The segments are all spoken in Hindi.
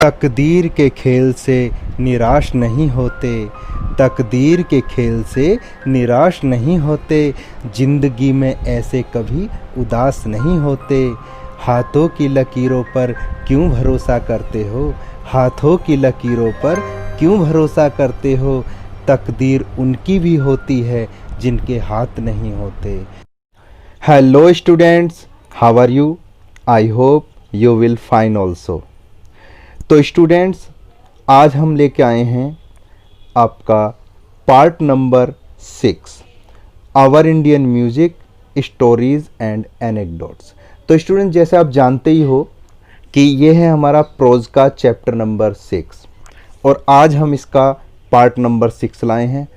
तकदीर के खेल से निराश नहीं होते, तकदीर के खेल से निराश नहीं होते, जिंदगी में ऐसे कभी उदास नहीं होते। हाथों की लकीरों पर क्यों भरोसा करते हो, हाथों की लकीरों पर क्यों भरोसा करते हो, तकदीर उनकी भी होती है जिनके हाथ नहीं होते। Hello students, how are you? I hope you will fine also. तो स्टूडेंट्स, आज हम लेके आए हैं आपका part number 6, our Indian music stories and anecdotes. तो स्टूडेंट, जैसे आप जानते ही हो कि ये है हमारा प्रोज का चैप्टर नंबर 6 और आज हम इसका पार्ट नंबर 6 लाए हैं।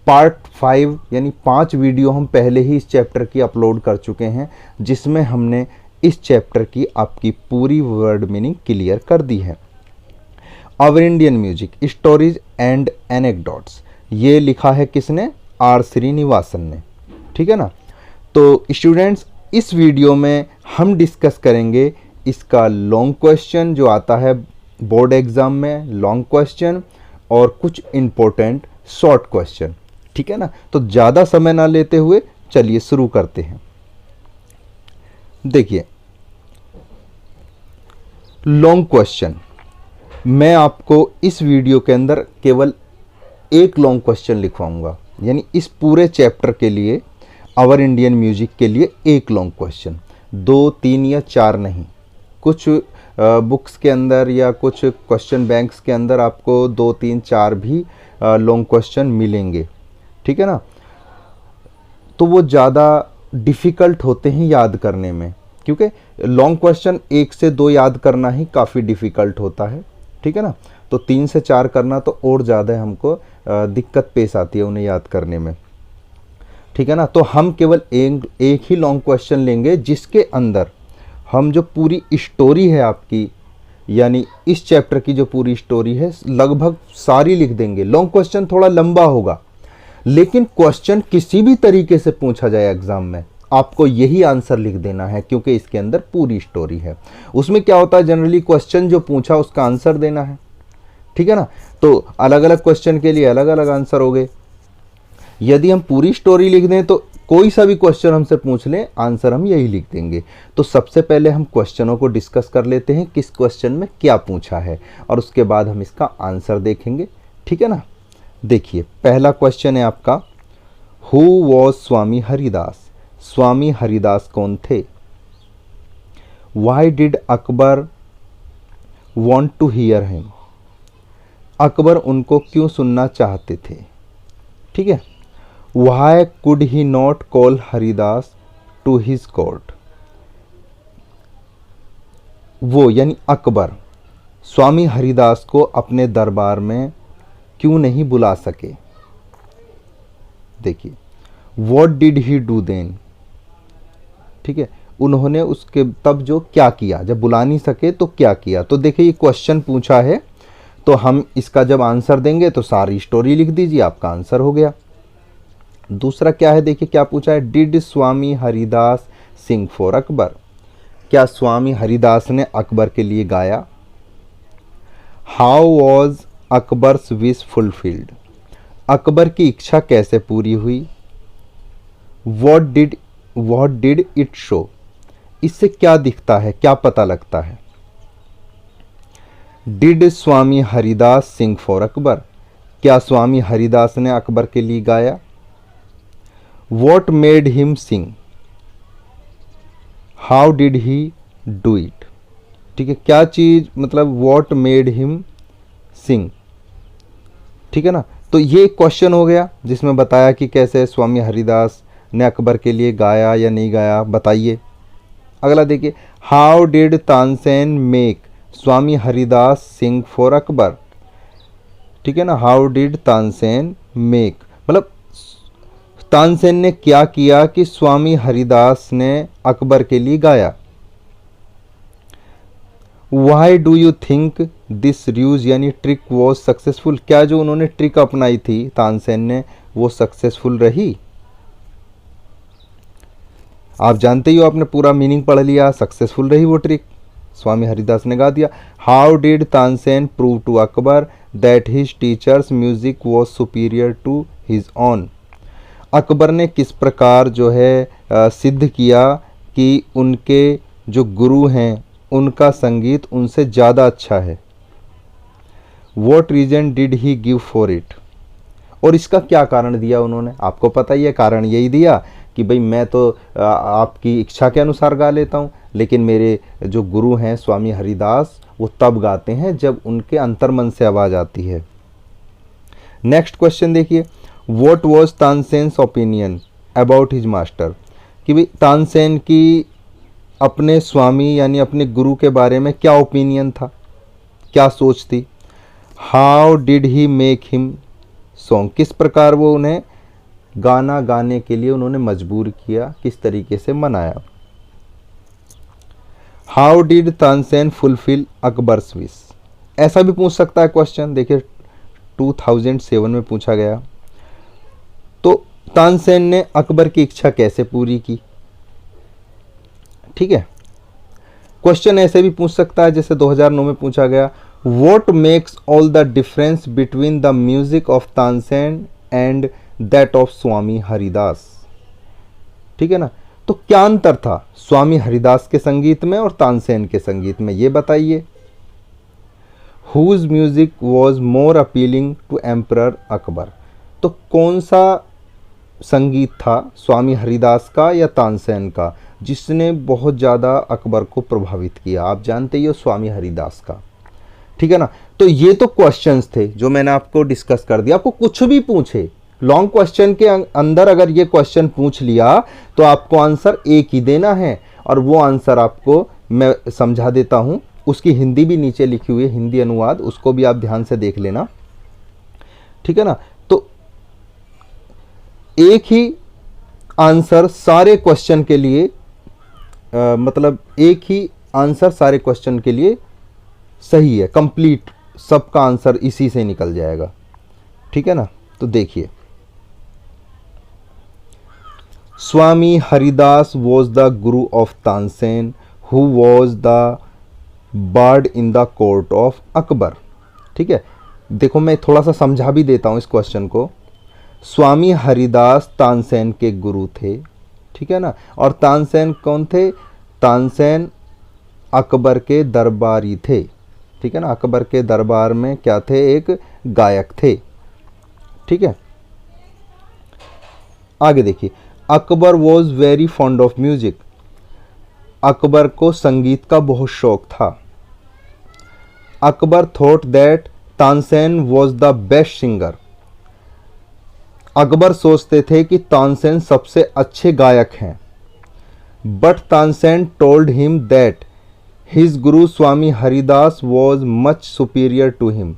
पार्ट 5 यानी 5 वीडियो हम पहले ही इस चैप्टर की अपलोड कर चुके हैं, जिसमें हमने इस चैप्टर की आपकी पूरी वर्ड मीनिंग क्लियर कर दी है। Our Indian music stories and anecdotes, ये लिखा है किसने? आर श्रीनिवासन ने। ठीक है ना। तो स्टूडेंट्स, इस वीडियो में हम डिस्कस करेंगे इसका लॉन्ग क्वेश्चन जो आता है बोर्ड एग्जाम में, लॉन्ग क्वेश्चन और कुछ इंपॉर्टेंट शॉर्ट क्वेश्चन। ठीक है ना। तो ज़्यादा समय ना लेते हुए चलिए शुरू करते हैं। देखिए, लॉन्ग क्वेश्चन, मैं आपको इस वीडियो के अंदर केवल एक लॉन्ग क्वेश्चन लिखवाऊंगा, यानी इस पूरे चैप्टर के लिए, आवर इंडियन म्यूजिक के लिए एक लॉन्ग क्वेश्चन, 2, 3 या 4 नहीं। कुछ बुक्स के अंदर या कुछ क्वेश्चन बैंक्स के अंदर आपको 2, 3, 4 भी लॉन्ग क्वेश्चन मिलेंगे। ठीक है ना। तो वो ज़्यादा डिफ़िकल्ट होते हैं याद करने में, क्योंकि लॉन्ग क्वेश्चन 1 से 2 याद करना ही काफ़ी डिफ़िकल्ट होता है। ठीक है ना। तो 3 से 4 करना तो और ज़्यादा हमको दिक्कत पेश आती है उन्हें याद करने में। ठीक है ना। तो हम केवल एक ही लॉन्ग क्वेश्चन लेंगे जिसके अंदर हम जो पूरी स्टोरी है आपकी, यानी इस चैप्टर की जो पूरी स्टोरी है, लगभग सारी लिख देंगे। लॉन्ग क्वेश्चन थोड़ा लंबा होगा, लेकिन क्वेश्चन किसी भी तरीके से पूछा जाए एग्जाम में, आपको यही आंसर लिख देना है, क्योंकि इसके अंदर पूरी स्टोरी है। उसमें क्या होता है, जनरली क्वेश्चन जो पूछा उसका आंसर देना है। ठीक है ना। तो अलग अलग क्वेश्चन के लिए अलग अलग आंसर हो गए। यदि हम पूरी स्टोरी लिख दें तो कोई सा भी क्वेश्चन हमसे पूछ लें, आंसर हम यही लिख देंगे। तो सबसे पहले हम क्वेश्चनों को डिस्कस कर लेते हैं, किस क्वेश्चन में क्या पूछा है, और उसके बाद हम इसका आंसर देखेंगे। ठीक है ना। देखिए, पहला क्वेश्चन है आपका, हु वॉज स्वामी हरिदास? स्वामी हरिदास कौन थे? Why did Akbar want to hear him? Akbar उनको क्यों सुनना चाहते थे? ठीक है। Why could he not call Haridas to his court? वो यानी अकबर स्वामी हरिदास को अपने दरबार में क्यों नहीं बुला सके? देखिए, what did he do then? ठीक है, उन्होंने उसके तब जो क्या किया, जब बुला नहीं सके तो क्या किया। तो देखिए, ये क्वेश्चन पूछा है, तो हम इसका जब आंसर देंगे तो सारी स्टोरी लिख दीजिए, आपका आंसर हो गया। दूसरा क्या है, देखिए क्या पूछा है, did Swami Haridas sing for Akbar? क्या स्वामी हरिदास ने अकबर के लिए गाया? How was Akbar's wish fulfilled? Akbar की इच्छा कैसे पूरी हुई? What did it show? इससे क्या दिखता है, क्या पता लगता है? Did Swami Haridas sing for Akbar? क्या स्वामी हरिदास ने अकबर के लिए गाया? What made him Singh? How did he do it? ठीक है, क्या चीज, मतलब वॉट मेड हिम सिंग। ठीक है ना। तो ये क्वेश्चन हो गया जिसमें बताया कि कैसे स्वामी हरिदास ने अकबर के लिए गाया या नहीं गाया, बताइए। अगला देखिए, how did Tansen make Swami Haridas sing for Akbar? ठीक है ना। हाउ डिड तानसेन मेक, मतलब तानसेन ने क्या किया कि स्वामी हरिदास ने अकबर के लिए गाया। Why do you think this ruse यानी ट्रिक वॉज सक्सेसफुल? क्या जो उन्होंने ट्रिक अपनाई थी तानसेन ने, वो सक्सेसफुल रही? आप जानते ही हो, आपने पूरा मीनिंग पढ़ लिया, सक्सेसफुल रही वो ट्रिक। स्वामी हरिदास ने गा दिया। How did Tansen prove to Akbar that his teacher's music was superior to his own. Akbar ने किस प्रकार जो है सिद्ध किया कि उनके जो गुरु हैं उनका संगीत उनसे ज़्यादा अच्छा है। What reason did he give for it, और इसका क्या कारण दिया उन्होंने, आपको पता ही है कारण यही दिया कि भाई मैं तो आपकी इच्छा के अनुसार गा लेता हूँ, लेकिन मेरे जो गुरु हैं स्वामी हरिदास वो तब गाते हैं जब उनके अंतर्मन से आवाज़ आती है। नेक्स्ट क्वेश्चन देखिए, what was Tansen's opinion about his master, कि भाई तानसेन की अपने स्वामी यानी अपने गुरु के बारे में क्या ओपिनियन था, क्या सोच थी। How did he make him song, किस प्रकार वो उन्हें गाना गाने के लिए उन्होंने मजबूर किया, किस तरीके से मनाया। How did Tansen fulfil Akbar's wish, ऐसा भी पूछ सकता है क्वेश्चन, देखिए 2007 में पूछा गया। तो तानसेन ने अकबर की इच्छा कैसे पूरी की, ठीक है। क्वेश्चन ऐसे भी पूछ सकता है जैसे 2009 में पूछा गया, what makes all the difference between the music of Tansen and that of Swami Haridas, ठीक है ना। तो क्या अंतर था स्वामी हरिदास के संगीत में और तानसेन के संगीत में, ये बताइए। Whose music was more appealing to emperor Akbar, तो कौन सा संगीत था स्वामी हरिदास का या तानसेन का जिसने बहुत ज़्यादा अकबर को प्रभावित किया, आप जानते ही हो स्वामी हरिदास का, ठीक है ना। तो ये तो क्वेश्चंस थे जो मैंने आपको डिस्कस कर दिया। आपको कुछ भी पूछे लॉन्ग क्वेश्चन के अंदर अगर ये क्वेश्चन पूछ लिया तो आपको आंसर एक ही देना है, और वो आंसर आपको मैं समझा देता हूँ, उसकी हिंदी भी नीचे लिखी हुई है, हिंदी अनुवाद, उसको भी आप ध्यान से देख लेना, ठीक है ना। तो एक ही आंसर सारे क्वेश्चन के लिए मतलब एक ही आंसर सारे क्वेश्चन के लिए सही है, कंप्लीट सबका आंसर इसी से निकल जाएगा, ठीक है ना। तो देखिए, स्वामी Haridas was the Guru of Tansen who was the bird in the court of Akbar, ठीक है। देखो मैं थोड़ा सा समझा भी देता हूँ इस क्वेश्चन को। स्वामी हरिदास तानसेन के गुरु थे, ठीक है ना, और तानसेन कौन थे, तानसेन अकबर के दरबारी थे, ठीक है ना, अकबर के दरबार में क्या थे, एक गायक थे, ठीक है। आगे देखिए, Akbar was very fond of music, Akbar को संगीत का बहुत शौक था। Akbar thought that Tansen was the best singer, Akbar सोचते थे कि तानसेन सबसे अच्छे गायक हैं। But Tansen told him that his guru Swami Haridas was much superior to him,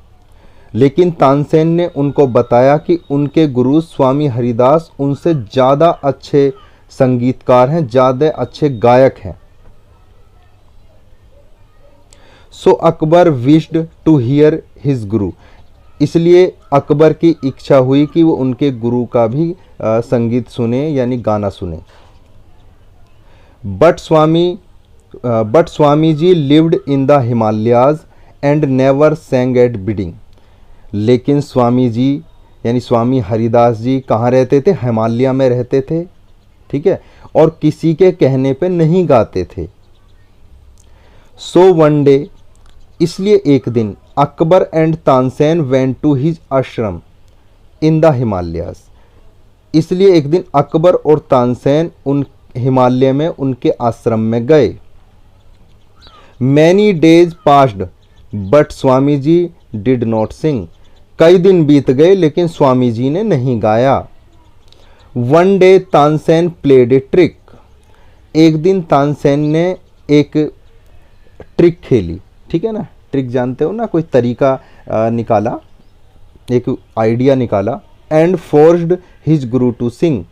लेकिन तानसेन ने उनको बताया कि उनके गुरु स्वामी हरिदास उनसे ज़्यादा अच्छे संगीतकार हैं, ज़्यादा अच्छे गायक हैं। So Akbar wished to hear his guru, इसलिए अकबर की इच्छा हुई कि वो उनके गुरु का भी संगीत सुने यानी गाना सुने। But Swami ji lived in the Himalayas and never sang at bidding, लेकिन स्वामी जी यानी स्वामी हरिदास जी कहाँ रहते थे, हिमालय में रहते थे, ठीक है, और किसी के कहने पे नहीं गाते थे। सो वन डे, इसलिए एक दिन Akbar and Tansen went to his ashram in the Himalayas, इसलिए एक दिन अकबर और तानसेन उन हिमालय में उनके आश्रम में गए। Many days passed but Swami ji did not sing, कई दिन बीत गए लेकिन स्वामी जी ने नहीं गाया। One day Tansen played a trick, एक दिन तानसेन ने एक ट्रिक खेली, ठीक है ना, ट्रिक जानते हो ना, कोई तरीका निकाला, एक आइडिया निकाला। And forced his Guru to sing,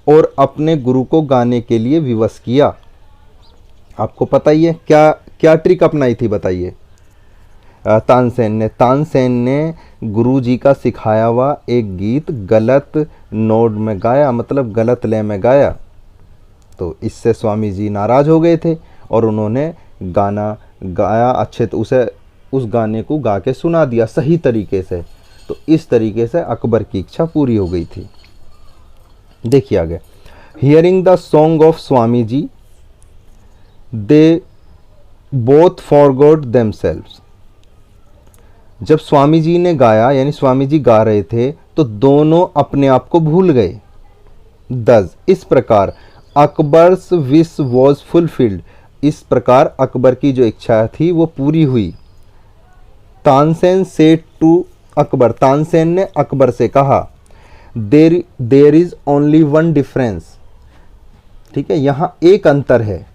और अपने गुरु को गाने के लिए विवश किया। आपको पता ही है क्या क्या ट्रिक अपनाई थी, बताइए। तानसेन ने गुरु जी का सिखाया हुआ एक गीत गलत नोट में गाया, मतलब गलत लय में गाया। तो इससे स्वामी जी नाराज हो गए थे और उन्होंने गाना गाया अच्छे, तो उसे उस गाने को गा के सुना दिया सही तरीके से। तो इस तरीके से अकबर की इच्छा पूरी हो गई थी। देखिए आगे, hearing the song of Swami ji they both forgot themselves. जब स्वामी जी ने गाया, यानी स्वामी जी गा रहे थे, तो दोनों अपने आप को भूल गए। दस, इस प्रकार अकबर्स विश वॉज फुलफिल्ड। इस प्रकार अकबर की जो इच्छा थी वो पूरी हुई। तानसेन सेड टू अकबर, तानसेन ने अकबर से कहा, there is only one difference. ठीक है, यहां एक अंतर है,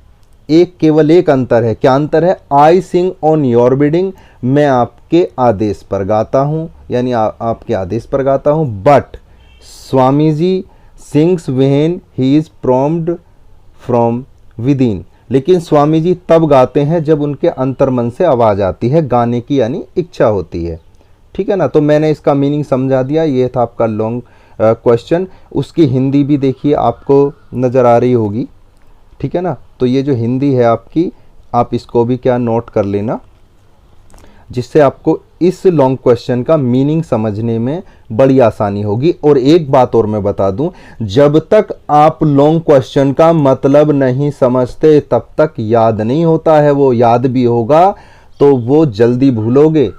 केवल एक अंतर है। क्या अंतर है? आई सिंग ऑन योर बिडिंग, मैं आपके आदेश पर गाता हूं, यानी आपके आदेश पर गाता हूं। But Swami ji sings when he is prompted from within, लेकिन स्वामी जी तब गाते हैं जब उनके अंतर्मन से आवाज आती है, गाने की यानी इच्छा होती है। ठीक है ना, तो मैंने इसका मीनिंग समझा दिया। ये था आपका लॉन्ग क्वेश्चन। उसकी हिंदी भी देखिए आपको नज़र आ रही होगी। ठीक है ना, तो ये जो हिंदी है आपकी, आप इसको भी क्या नोट कर लेना, जिससे आपको इस लॉन्ग क्वेश्चन का मीनिंग समझने में बड़ी आसानी होगी। और एक बात और मैं बता दूं, जब तक आप लॉन्ग क्वेश्चन का मतलब नहीं समझते तब तक याद नहीं होता है। वो याद भी होगा तो वो जल्दी भूलोगे।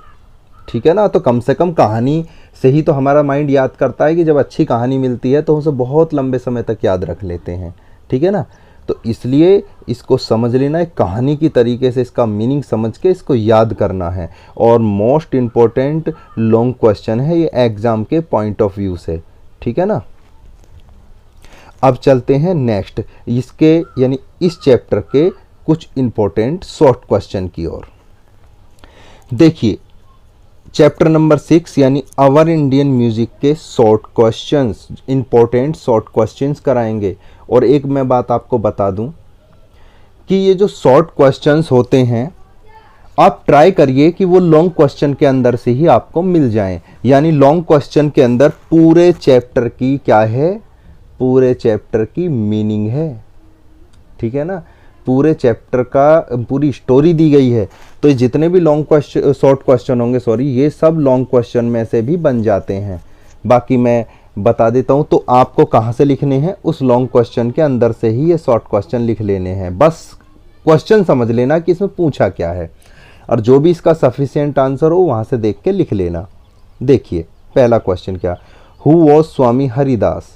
ठीक है ना, तो कम से कम कहानी से ही तो हमारा माइंड याद करता है कि जब अच्छी कहानी मिलती है तो उसे बहुत लंबे समय तक याद रख लेते हैं। ठीक है ना, तो इसलिए इसको समझ लेना, एक कहानी की तरीके से इसका मीनिंग समझ के इसको याद करना है। और मोस्ट इम्पोर्टेंट लॉन्ग क्वेश्चन है ये एग्जाम के पॉइंट ऑफ व्यू से। ठीक है ना, अब चलते हैं नेक्स्ट, इसके यानी इस चैप्टर के कुछ इंपॉर्टेंट शॉर्ट क्वेश्चन की ओर। देखिए, चैप्टर नंबर 6 यानी आवर इंडियन म्यूजिक के short questions, important short questions कराएंगे। और एक मैं बात आपको बता दूं कि ये जो शॉर्ट क्वेश्चंस होते हैं, आप ट्राई करिए कि वो लॉन्ग क्वेश्चन के अंदर से ही आपको मिल जाएं। यानी लॉन्ग क्वेश्चन के अंदर पूरे चैप्टर की क्या है, पूरे चैप्टर की मीनिंग है। ठीक है ना, पूरे चैप्टर का पूरी स्टोरी दी गई है। तो ये जितने भी लॉन्ग क्वेश्चन, शॉर्ट क्वेश्चन होंगे, सॉरी, ये सब लॉन्ग क्वेश्चन में से भी बन जाते हैं। बाकी मैं बता देता हूं, तो आपको कहां से लिखने हैं, उस लॉन्ग क्वेश्चन के अंदर से ही ये शॉर्ट क्वेश्चन लिख लेने हैं। बस क्वेश्चन समझ लेना कि इसमें पूछा क्या है, और जो भी इसका सफिशिएंट आंसर हो वहां से देख के लिख लेना। देखिए पहला क्वेश्चन क्या, हु वॉज स्वामी हरिदास।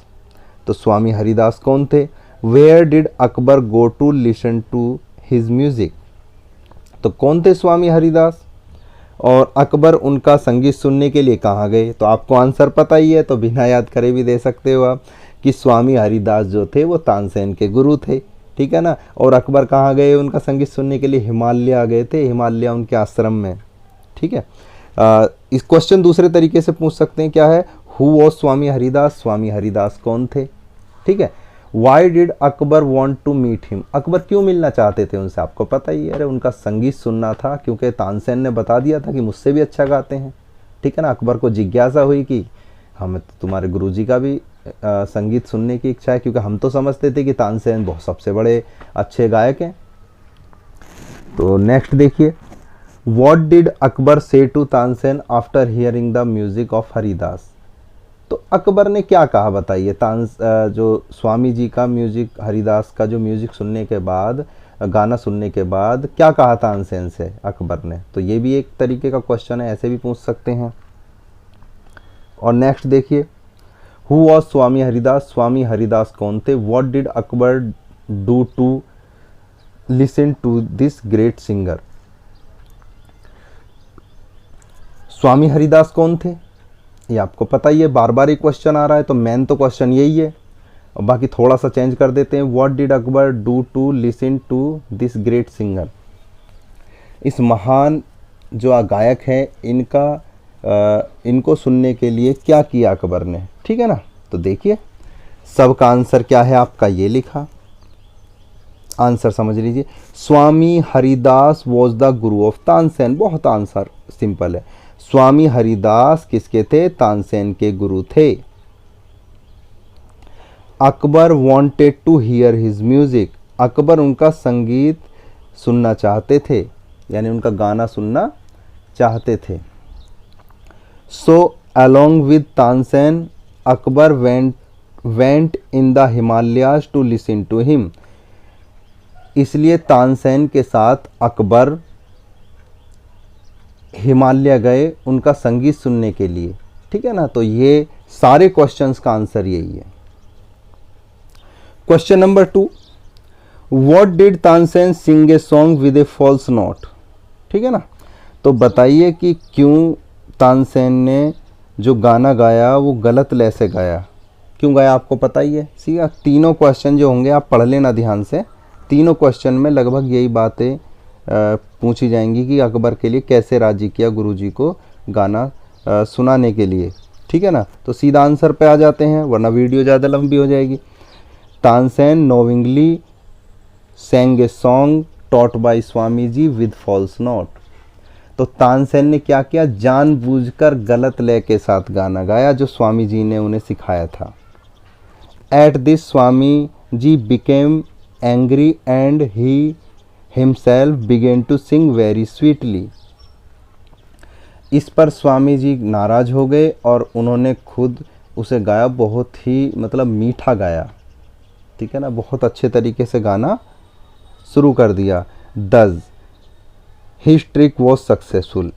तो स्वामी हरिदास कौन थे? Where did Akbar go to listen to his music. तो कौन थे स्वामी हरिदास, और अकबर उनका संगीत सुनने के लिए कहाँ गए। तो आपको आंसर पता ही है, तो बिना याद करे भी दे सकते हो आप कि स्वामी हरिदास जो थे वो तानसेन के गुरु थे। ठीक है ना, और अकबर कहाँ गए उनका संगीत सुनने के लिए? हिमालय गए थे, हिमालय उनके आश्रम में। ठीक है, इस क्वेश्चन दूसरे तरीके से पूछ सकते हैं, क्या है, हु वॉज स्वामी हरिदास, स्वामी हरिदास कौन थे। ठीक है, why did Akbar want to meet him, Akbar क्यों मिलना चाहते थे उनसे, आपको पता ही है, अरे उनका संगीत सुनना था, क्योंकि तानसेन ने बता दिया था कि मुझसे भी अच्छा गाते हैं। ठीक है ना, अकबर को जिज्ञासा हुई कि हमें तो तुम्हारे गुरुजी का भी संगीत सुनने की इच्छा है, क्योंकि हम तो समझते थे कि तानसेन बहुत सबसे बड़े अच्छे गायक हैं। तो नेक्स्ट देखिए, what did Akbar say to Tansen after hearing the music of Haridas. तो अकबर ने क्या कहा बताइए, जो स्वामी जी का म्यूजिक, हरिदास का जो म्यूजिक सुनने के बाद, गाना सुनने के बाद क्या कहा तानसेन से अकबर ने। तो ये भी एक तरीके का क्वेश्चन है, ऐसे भी पूछ सकते हैं। और नेक्स्ट देखिए, हु वॉज स्वामी हरिदास, स्वामी हरिदास कौन थे। What did Akbar do to listen to this great singer. Swami Haridas कौन थे ये आपको पता ही है, बार बार ये क्वेश्चन आ रहा है, तो मेन तो क्वेश्चन यही है। और बाकी थोड़ा सा चेंज कर देते हैं, what did Akbar do to listen to this great singer. इस महान जो गायक है इनको सुनने के लिए क्या किया अकबर ने। ठीक है ना, तो देखिए सबका आंसर क्या है आपका, ये लिखा, आंसर समझ लीजिए, स्वामी Haridas was the Guru of Tansen. बहुत आंसर सिंपल है, स्वामी हरिदास किसके थे, तानसेन के गुरु थे। Akbar wanted to hear his music, Akbar उनका संगीत सुनना चाहते थे, यानी उनका गाना सुनना चाहते थे। So along with Tansen Akbar went in the Himalayas to listen to him. इसलिए तानसेन के साथ अकबर हिमालय गए उनका संगीत सुनने के लिए। ठीक है ना, तो ये सारे क्वेश्चंस का आंसर यही है। Question number 2, what did Tansen sing a song with a false note. ठीक है ना, तो बताइए कि क्यों तानसेन ने जो गाना गाया वो गलत लय से गाया, क्यों गाया, आपको पता ही है। सीधा तीनों क्वेश्चन जो होंगे आप पढ़ लेना ध्यान से। तीनों क्वेश्चन में लगभग यही बातें पूछी जाएंगी कि अकबर के लिए कैसे राजी किया गुरुजी को गाना सुनाने के लिए। ठीक है ना, तो सीधा आंसर पे आ जाते हैं वरना वीडियो ज़्यादा लंबी हो जाएगी। Tansen knowingly sang a song taught by Swami ji with false note। तो तानसेन ने क्या किया, जानबूझकर गलत लय के साथ गाना गाया जो स्वामी जी ने उन्हें सिखाया था। At this Swami ji became angry and he himself began to sing very sweetly। इस पर स्वामी जी नाराज हो गए और उन्होंने खुद उसे गाया, बहुत ही मतलब मीठा गाया। ठीक है ना, बहुत अच्छे तरीके से गाना शुरू कर दिया। Thus his trick was successful।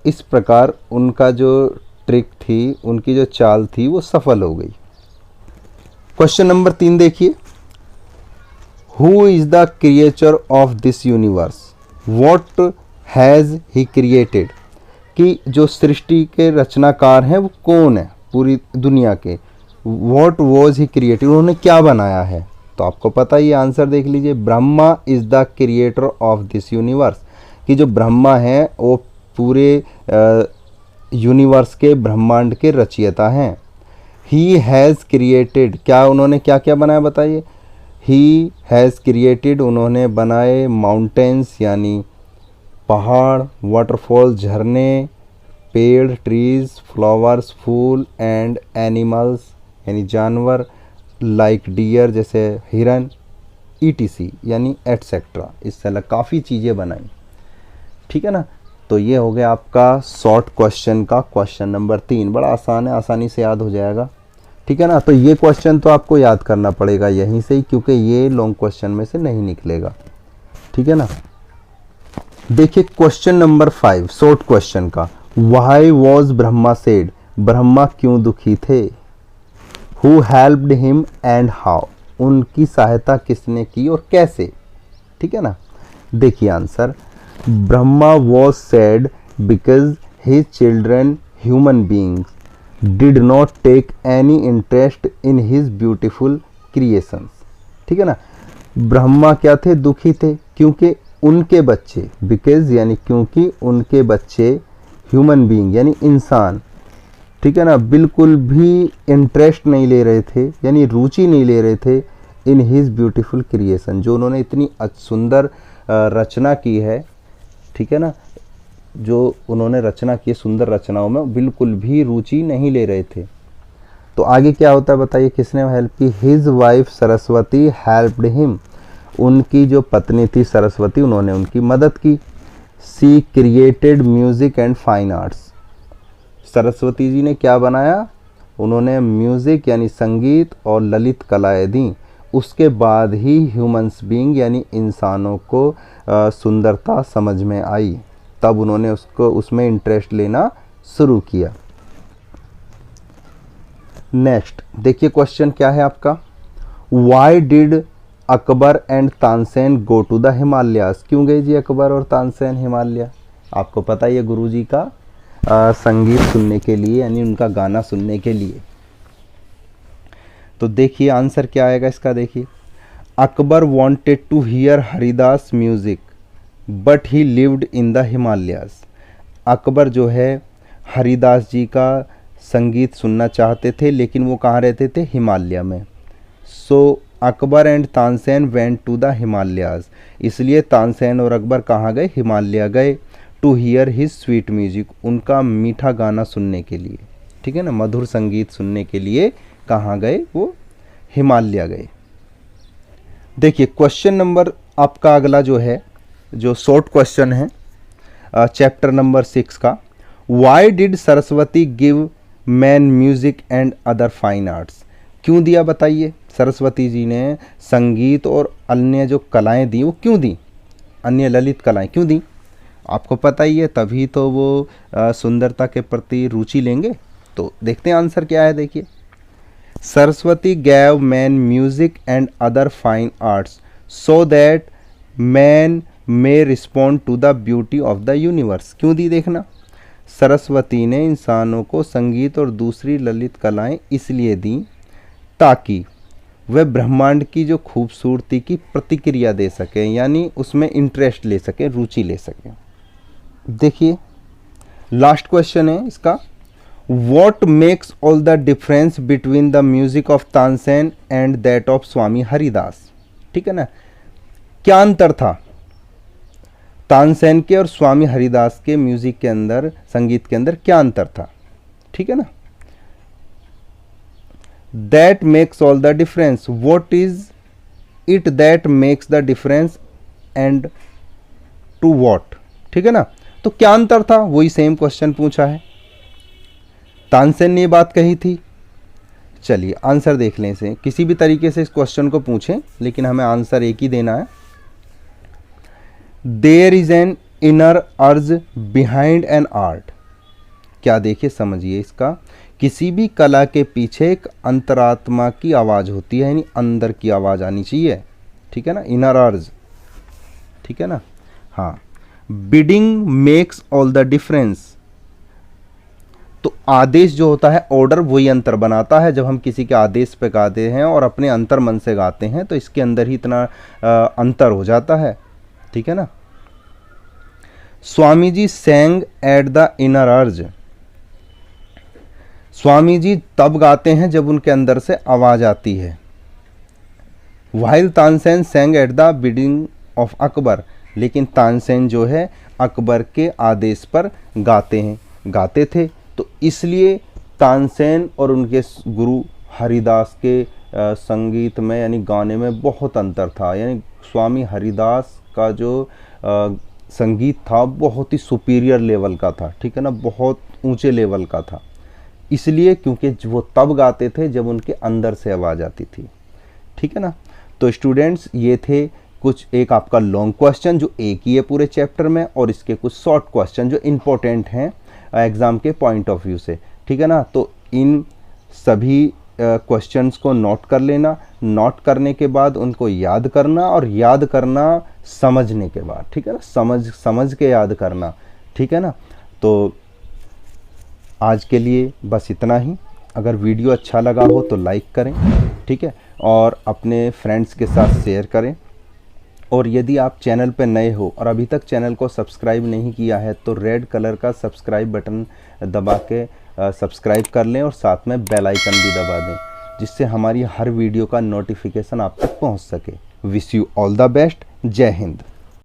इस प्रकार उनका जो ट्रिक थी, उनकी जो चाल थी वो सफल हो गई। क्वेश्चन नंबर 3 देखिए, who is the creature of this universe, what has he created. कि जो सृष्टि के रचनाकार हैं वो कौन है पूरी दुनिया के। व्हाट वॉज ही क्रिएटेड, उन्होंने क्या बनाया है। तो आपको पता ही आंसर देख लीजिए, Brahma is the creator of this universe. कि जो ब्रह्मा है वो पूरे यूनिवर्स के, ब्रह्मांड के रचयिता हैं। ही हैज़ क्रिएटेड, क्या उन्होंने क्या क्या बनाया बताइए। ही हैज़ क्रिएटेड, उन्होंने बनाए माउंटेन्स यानी पहाड़, वाटरफॉल झरने, पेड़ ट्रीज, फ्लावर्स फूल, एंड एनिमल्स यानी जानवर, लाइक डियर जैसे हिरन, ETC यानी एटसेट्रा। इस तरह काफ़ी चीज़ें बनाई। ठीक है ना, तो ये हो गया आपका शॉर्ट क्वेश्चन का क्वेश्चन नंबर 3। बड़ा आसान है, आसानी से याद हो जाएगा। ठीक है ना, तो ये क्वेश्चन तो आपको याद करना पड़ेगा यहीं से ही, क्योंकि ये लॉन्ग क्वेश्चन में से नहीं निकलेगा। ठीक है ना, देखिए क्वेश्चन नंबर 5 शॉर्ट क्वेश्चन का, why was Brahma sad, Brahma क्यों दुखी थे। Who helped him and how, उनकी सहायता किसने की और कैसे। ठीक है ना, देखिए answer, Brahma was sad because his children human beings did not take any interest in his beautiful creations. ठीक है ना, ब्रह्मा क्या थे, दुखी थे क्योंकि उनके बच्चे, बिकॉज यानी क्योंकि उनके बच्चे ह्यूमन बीइंग यानी इंसान, ठीक है ना, बिल्कुल भी इंटरेस्ट नहीं ले रहे थे यानी रुचि नहीं ले रहे थे इन हिज ब्यूटीफुल क्रिएशन, जो उन्होंने इतनी सुंदर रचना की है। ठीक है ना, जो उन्होंने रचना की सुंदर रचनाओं में बिल्कुल भी रुचि नहीं ले रहे थे। तो आगे क्या होता है बताइए, किसने हेल्प की। His wife Saraswati helped him, उनकी जो पत्नी थी सरस्वती, उन्होंने उनकी मदद की। She created music and fine arts, Saraswati ji ने क्या बनाया, उन्होंने म्यूजिक यानी संगीत और ललित कलाएं दी। उसके बाद ही ह्यूमंस बीइंग यानी इंसानों को सुंदरता समझ में आई, तब उन्होंने उसमें इंटरेस्ट लेना शुरू किया। नेक्स्ट देखिए क्वेश्चन क्या है आपका, why did Akbar and Tansen go to the Himalayas, क्यों गए जी अकबर और तानसेन हिमालय। आपको पता ही है गुरुजी का संगीत सुनने के लिए यानी उनका गाना सुनने के लिए। तो देखिए आंसर क्या आएगा इसका, देखिए Akbar wanted to hear Haridas music but he lived in the Himalayas. Akbar जो है हरिदास जी का संगीत सुनना चाहते थे लेकिन वो कहाँ रहते थे, हिमालय में। So Akbar and Tansen went to the Himalayas, इसलिए तानसेन और अकबर कहाँ गए, हिमालय गए। To hear his sweet music, उनका मीठा गाना सुनने के लिए। ठीक है ना, मधुर संगीत सुनने के लिए कहाँ गए, वो हिमालय गए। देखिए क्वेश्चन नंबर आपका अगला जो है, जो शॉर्ट क्वेश्चन है, चैप्टर नंबर 6 का। Why did Saraswati give man music and other fine arts, क्यों दिया बताइए? सरस्वती जी ने संगीत और अन्य जो कलाएं दी वो क्यों दी, अन्य ललित कलाएं क्यों दी? आपको पता ही है, तभी तो वो सुंदरता के प्रति रुचि लेंगे। तो देखते हैं आंसर क्या है। देखिए, Saraswati gave man music and other fine arts so that man may respond to the beauty of the universe, क्यों दी? देखना, सरस्वती ने इंसानों को संगीत और दूसरी ललित कलाएं इसलिए दी ताकि वह ब्रह्मांड की जो खूबसूरती की प्रतिक्रिया दे सकें, यानी उसमें इंटरेस्ट ले सकें, रुचि ले सकें। देखिए लास्ट क्वेश्चन है इसका, what makes all the difference between the music of Tansen and that of Swami Haridas, ठीक है ना? क्या अंतर था तानसेन के और स्वामी हरिदास के म्यूजिक के अंदर, संगीत के अंदर क्या अंतर था, ठीक है ना? That makes all the difference, what is it that makes the difference and to what, ठीक है ना? तो क्या अंतर था, वही सेम क्वेश्चन पूछा है, तानसेन ने ये बात कही थी। चलिए आंसर देख लें इसे, किसी भी तरीके से इस क्वेश्चन को पूछें लेकिन हमें आंसर एक ही देना है। देयर इज एन इनर अर्ज बिहाइंड एन आर्ट, क्या देखिए समझिए इसका, किसी भी कला के पीछे एक अंतरात्मा की आवाज होती है, यानी अंदर की आवाज आनी चाहिए, ठीक है ना? इनर अर्ज, ठीक है ना? हाँ, bidding makes all the difference, तो आदेश जो होता है, ऑर्डर, वही अंतर बनाता है। जब हम किसी के आदेश पे गाते हैं और अपने अंतर मन से गाते हैं तो इसके अंदर ही इतना अंतर हो जाता है, ठीक है ना? Swami ji सैंग at the inner अर्ज, स्वामी जी तब गाते हैं जब उनके अंदर से आवाज आती है। While Tansen सैंग at the bidding of Akbar, लेकिन तानसेन जो है अकबर के आदेश पर गाते थे, तो इसलिए तानसेन और उनके गुरु हरिदास के संगीत में यानी गाने में बहुत अंतर था। यानी स्वामी हरिदास का जो संगीत था बहुत ही सुपीरियर लेवल का था, ठीक है ना? बहुत ऊंचे लेवल का था, इसलिए क्योंकि वो तब गाते थे जब उनके अंदर से आवाज़ आती थी, ठीक है ना? तो स्टूडेंट्स, ये थे कुछ, एक आपका लॉन्ग क्वेश्चन जो एक ही है पूरे चैप्टर में, और इसके कुछ शॉर्ट क्वेश्चन जो इम्पोर्टेंट हैं एग्ज़ाम के पॉइंट ऑफ व्यू से, ठीक है ना? तो इन सभी क्वेश्चंस को नोट कर लेना, नोट करने के बाद उनको याद करना, और याद करना समझने के बाद, ठीक है ना? समझ के याद करना, ठीक है ना? तो आज के लिए बस इतना ही। अगर वीडियो अच्छा लगा हो तो लाइक करें, ठीक है, और अपने फ्रेंड्स के साथ शेयर करें। और यदि आप चैनल पर नए हो और अभी तक चैनल को सब्सक्राइब नहीं किया है तो रेड कलर का सब्सक्राइब बटन दबा के सब्सक्राइब कर लें, और साथ में बेल आइकन भी दबा दें, जिससे हमारी हर वीडियो का नोटिफिकेशन आप तक पहुंच सके। Wish you all the best. जय हिंद।